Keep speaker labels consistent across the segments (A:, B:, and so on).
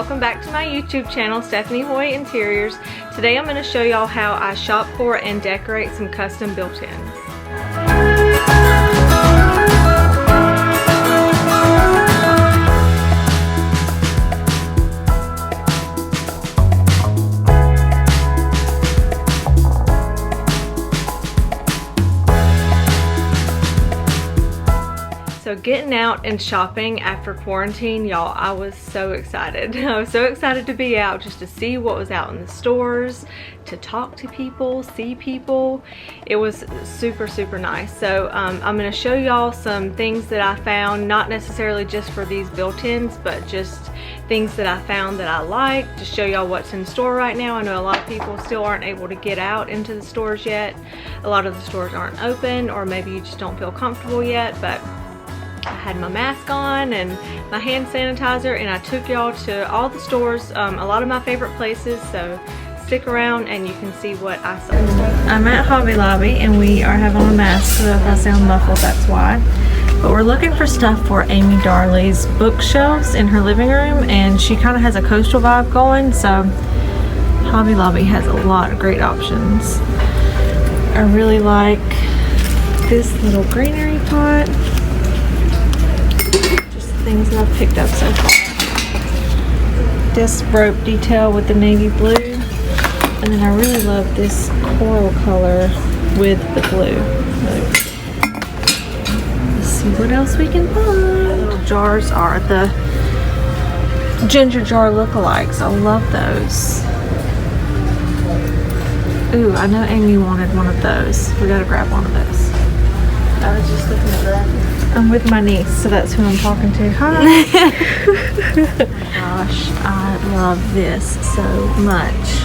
A: welcome back to my YouTube channel, Stephanie Hoy Interiors. Today I'm going to show y'all how I shop for and decorate some custom built-ins. So getting out and shopping after quarantine, y'all, I was so excited. I was so excited to be out just to see what was out in the stores, to talk to people, see people. It was super, super nice. So I'm going to show y'all some things that I found, not necessarily just for these built-ins, but just things that I found that I like, to show y'all what's in store right now. I know a lot of people still aren't able to get out into the stores yet. A lot of the stores aren't open, or maybe you just don't feel comfortable yet, but I had my mask on and my hand sanitizer, and I took y'all to all the stores, a lot of my favorite places, so stick around and you can see what I saw. I'm at Hobby Lobby and we are having a mask, so if I sound muffled, that's why. But we're looking for stuff for Amy Darley's bookshelves in her living room, and she kind of has a coastal vibe going, so Hobby Lobby has a lot of great options. I really like this little greenery pot. Things that I've picked up so far. This rope detail with the navy blue, and then I really love this coral color with the blue. Let's see what else we can find. The little jars are the ginger jar lookalikes. I love those. Ooh, I know Amy wanted one of those. We gotta grab one of those. I was just looking at that. I'm with my niece, so that's who I'm talking to. Hi! Gosh, I love this so much.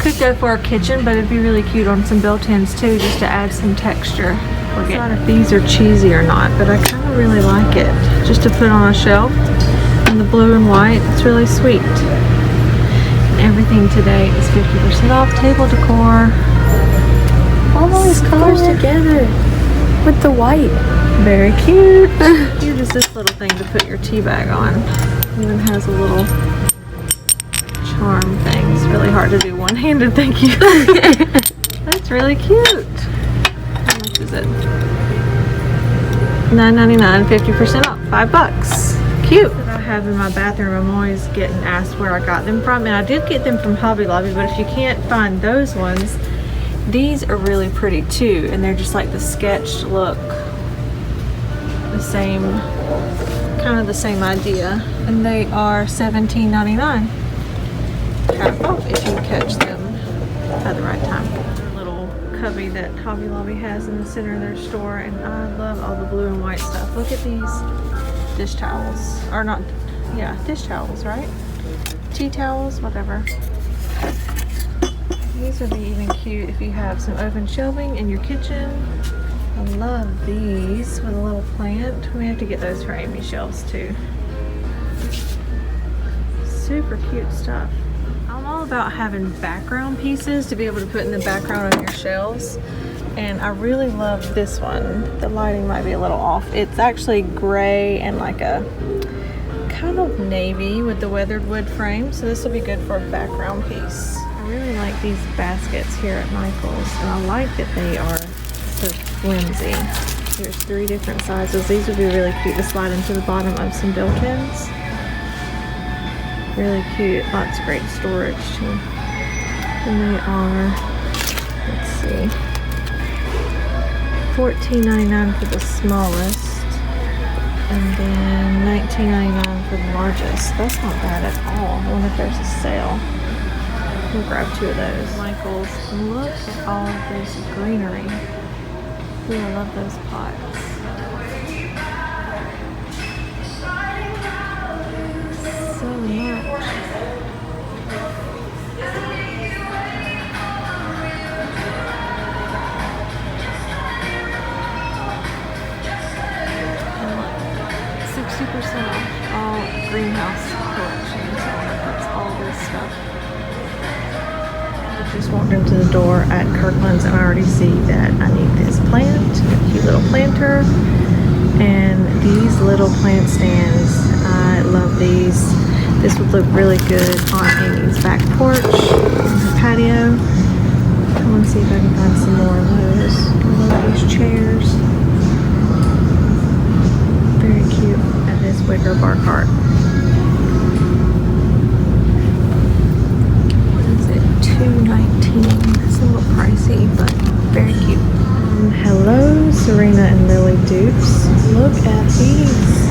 A: Could go for a kitchen, but it'd be really cute on some built-ins too, just to add some texture. I'm not sure if these are cheesy or not, but I kind of really like it. Just to put on a shelf. And the blue and white, it's really sweet. And everything today is 50% off. Table decor. All these colors together. With the white. Very cute. Cute is this little thing to put your tea bag on. It even has a little charm thing. It's really hard to do one-handed, thank you. That's really cute. How much is it? $9.99, 50% off, $5. Cute. That I have in my bathroom, I'm always getting asked where I got them from, and I did get them from Hobby Lobby, but if you can't find those ones, these are really pretty too, and they're just like the sketched look. The same, kind of the same idea. And they are $17.99. Half off if you catch them at the right time. A little cubby that Hobby Lobby has in the center of their store, and I love all the blue and white stuff. Look at these dish towels. Or not, yeah, dish towels, right? Tea towels, whatever. These would be even cute if you have some open shelving in your kitchen. I love these with a little plant. We have to get those for Amy's shelves too. Super cute stuff. I'm all about having background pieces to be able to put in the background on your shelves. And I really love this one. The lighting might be a little off. It's actually gray and like a kind of navy with the weathered wood frame. So this will be good for a background piece. I really like these baskets here at Michael's, and I like that they are so flimsy. There's 3 different sizes. These would be really cute to slide into the bottom of some built-ins. Really cute. Lots of great storage too. And they are, let's see, $14.99 for the smallest, and then $19.99 for the largest. That's not bad at all. I wonder if there's a sale. We'll grab 2 of those. Michael's. Look at all of this greenery. Ooh, I love those pots. So much. And 60% off all greenhouse collections. That's all this stuff. Just walked into the door at Kirkland's, and I already see that I need this plant, a cute little planter, and these little plant stands. I love these. This would look really good on Amy's back porch, on her patio. I want to see if I can find some more of those. I love these chairs. Very cute. And this wicker bar cart. What is it? $2.19. It's a little pricey, but very cute. Hello, Serena and Lily Dukes. Look at these.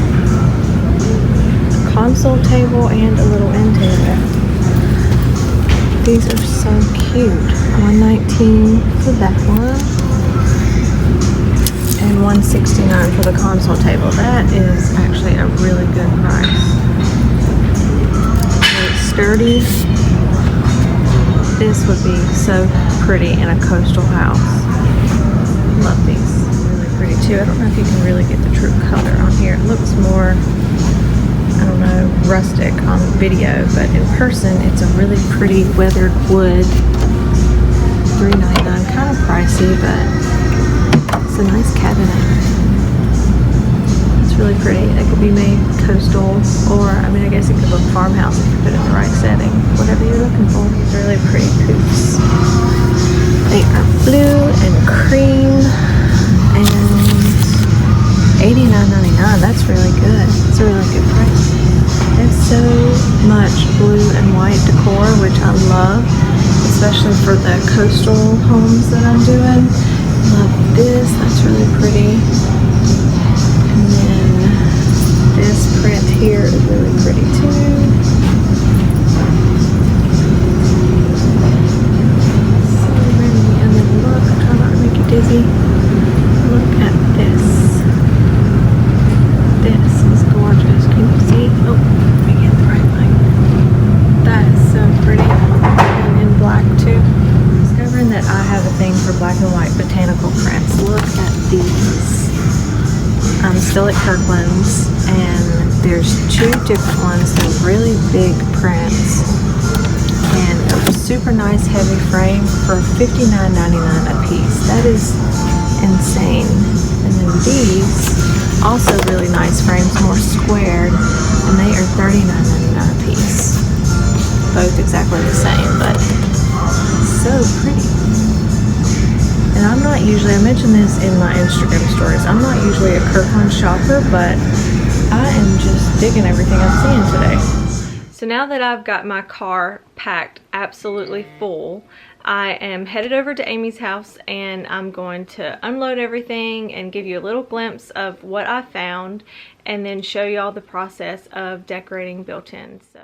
A: A console table and a little end table. These are so cute. $119 for that one. And $169 for the console table. That is actually a really good price. Very sturdy. This would be so pretty in a coastal house. Love these. Really pretty too. I don't know if you can really get the true color on here. It looks more, I don't know, rustic on video, but in person it's a really pretty weathered wood. $3.99, kind of pricey, but it's a nice cabinet. It's really pretty. It could be made coastal, or I mean, I guess it could look farmhouse if you put it in the right setting. Whatever you're looking for. It's really pretty poofs. They are blue and cream and $89.99. That's really good. It's a really good price. There's so much blue and white decor, which I love, especially for the coastal homes that I'm doing. Love this. That's really pretty. And then this print here is really pretty too. Dizzy. Look at this. This is gorgeous. Can you see? Oh, let me get the right light. That is so pretty. And in black too. Discovering that I have a thing for black and white botanical prints. Look at these. I'm still at Kirkland's, and there's two different ones. They're really big prints. And a super nice heavy frame for $59.99 a piece. That is insane. And then these, also really nice frames, more squared, and they are $39.99 a piece. Both exactly the same, but so pretty. And I'm not usually, I mentioned this in my Instagram stories, I'm not usually a Kirkland shopper, but I am just digging everything I'm seeing today. So now that I've got my car packed absolutely full, I am headed over to Amy's house, and I'm going to unload everything and give you a little glimpse of what I found, and then show you all the process of decorating built-in. So.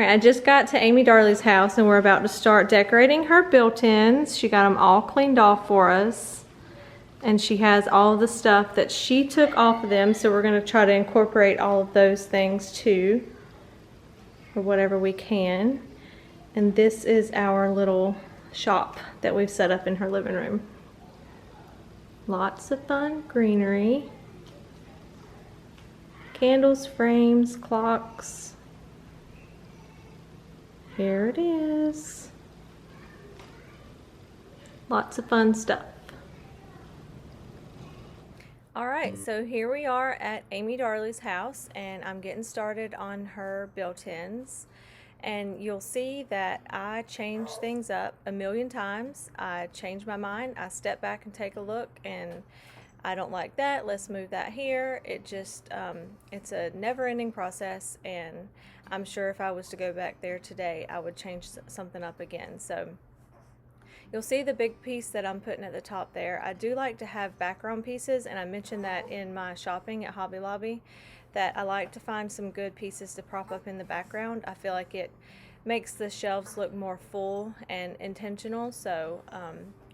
A: Alright, I just got to Amy Darley's house and we're about to start decorating her built-ins. She got them all cleaned off for us. And she has all of the stuff that she took off of them, so we're going to try to incorporate all of those things too, or whatever we can. And this is our little shop that we've set up in her living room. Lots of fun greenery. Candles, frames, clocks. Here it is. Lots of fun stuff. Alright, so here we are at Amy Darley's house and I'm getting started on her built-ins. And you'll see that I change things up a million times. I change my mind, I step back and take a look, and I don't like that, let's move that here. It just, it's a never-ending process, and I'm sure if I was to go back there today, I would change something up again. So you'll see the big piece that I'm putting at the top there. I do like to have background pieces, and I mentioned that in my shopping at Hobby Lobby, that I like to find some good pieces to prop up in the background. I feel like it makes the shelves look more full and intentional, so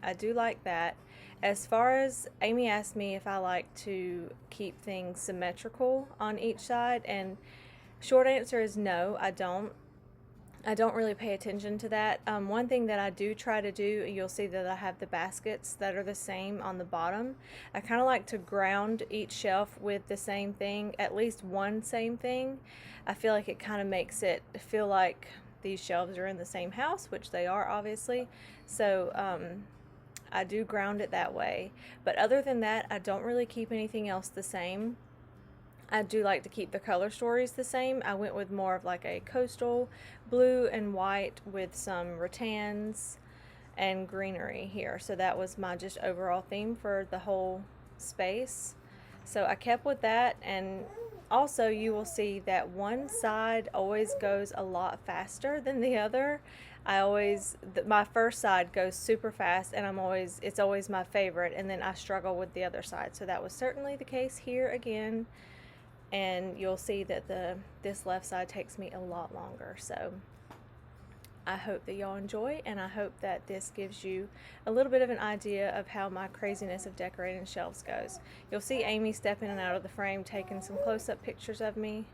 A: I do like that. As far as Amy asked me if I like to keep things symmetrical on each side, and short answer is no, I don't. I don't really pay attention to that. One thing that I do try to do, you'll see that I have the baskets that are the same on the bottom. I kind of like to ground each shelf with the same thing, at least one same thing. I feel like it kind of makes it feel like these shelves are in the same house, which they are obviously. So I do ground it that way. But other than that, I don't really keep anything else the same. I do like to keep the color stories the same. I went with more of like a coastal blue and white with some rattans and greenery here. So that was my just overall theme for the whole space. So I kept with that, and also you will see that one side always goes a lot faster than the other. My first side goes super fast, and it's always my favorite, and then I struggle with the other side. So that was certainly the case here again. And you'll see that this left side takes me a lot longer. So I hope that y'all enjoy, and I hope that this gives you a little bit of an idea of how my craziness of decorating shelves goes. You'll see Amy stepping in and out of the frame, taking some close-up pictures of me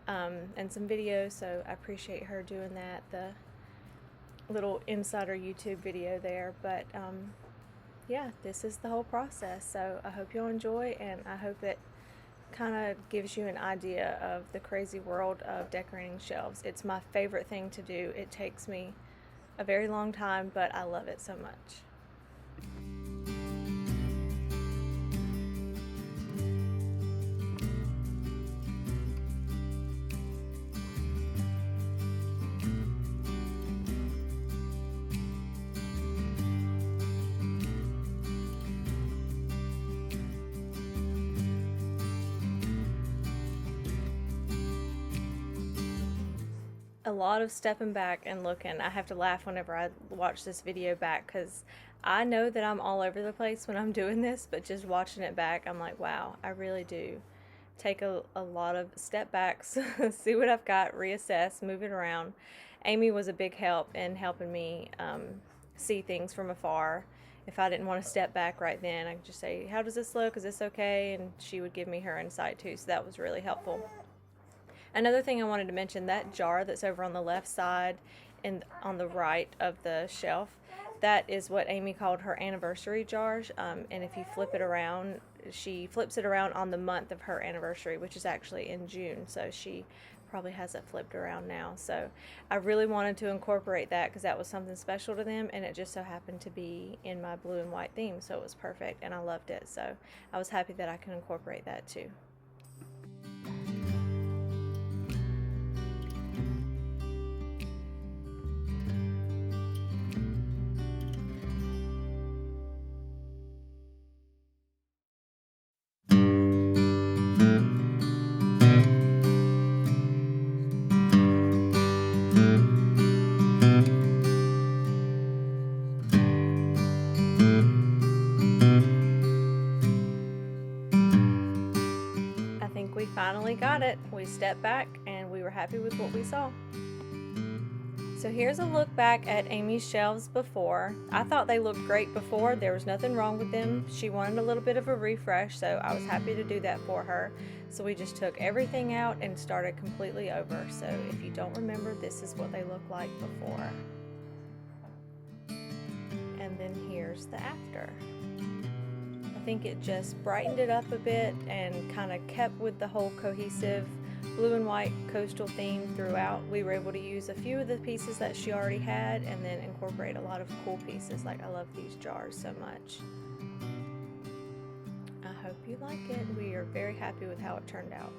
A: and some videos, so I appreciate her doing that, the little insider YouTube video there. But yeah, this is the whole process. So I hope y'all enjoy, and I hope that kind of gives you an idea of the crazy world of decorating shelves. It's my favorite thing to do. It takes me a very long time, but I love it so much. A lot of stepping back and looking. I have to laugh whenever I watch this video back, because I know that I'm all over the place when I'm doing this, but just watching it back, I'm like, wow, I really do take a lot of step backs, see what I've got, reassess, move it around. Amy was a big help in helping me see things from afar. If I didn't want to step back right then, I could just say, how does this look? Is this okay? And she would give me her insight too, so that was really helpful. Another thing I wanted to mention, that jar that's over on the left side and on the right of the shelf, that is what Amy called her anniversary jars. And if you flip it around, she flips it around on the month of her anniversary, which is actually in June. So she probably has it flipped around now. So I really wanted to incorporate that because that was something special to them, and it just so happened to be in my blue and white theme, so it was perfect, and I loved it. So I was happy that I can incorporate that too. We finally got it. We stepped back and we were happy with what we saw. So here's a look back at Amy's shelves before. I thought they looked great before. There was nothing wrong with them. She wanted a little bit of a refresh, so I was happy to do that for her. So we just took everything out and started completely over. So if you don't remember, this is what they look like before. And then here's the after. I think it just brightened it up a bit and kind of kept with the whole cohesive blue and white coastal theme throughout. We were able to use a few of the pieces that she already had and then incorporate a lot of cool pieces. Like, I love these jars so much. I hope you like it. We are very happy with how it turned out.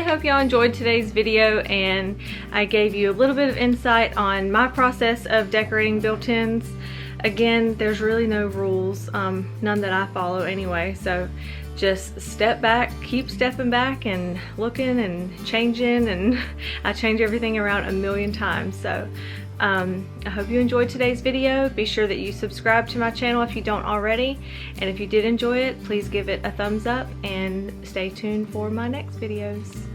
A: Hope y'all enjoyed today's video, and I gave you a little bit of insight on my process of decorating built-ins. Again, there's really no rules, none that I follow anyway, so just step back, keep stepping back and looking and changing, and I change everything around a million times. So I hope you enjoyed today's video. Be sure that you subscribe to my channel if you don't already, and if you did enjoy it, please give it a thumbs up and stay tuned for my next videos.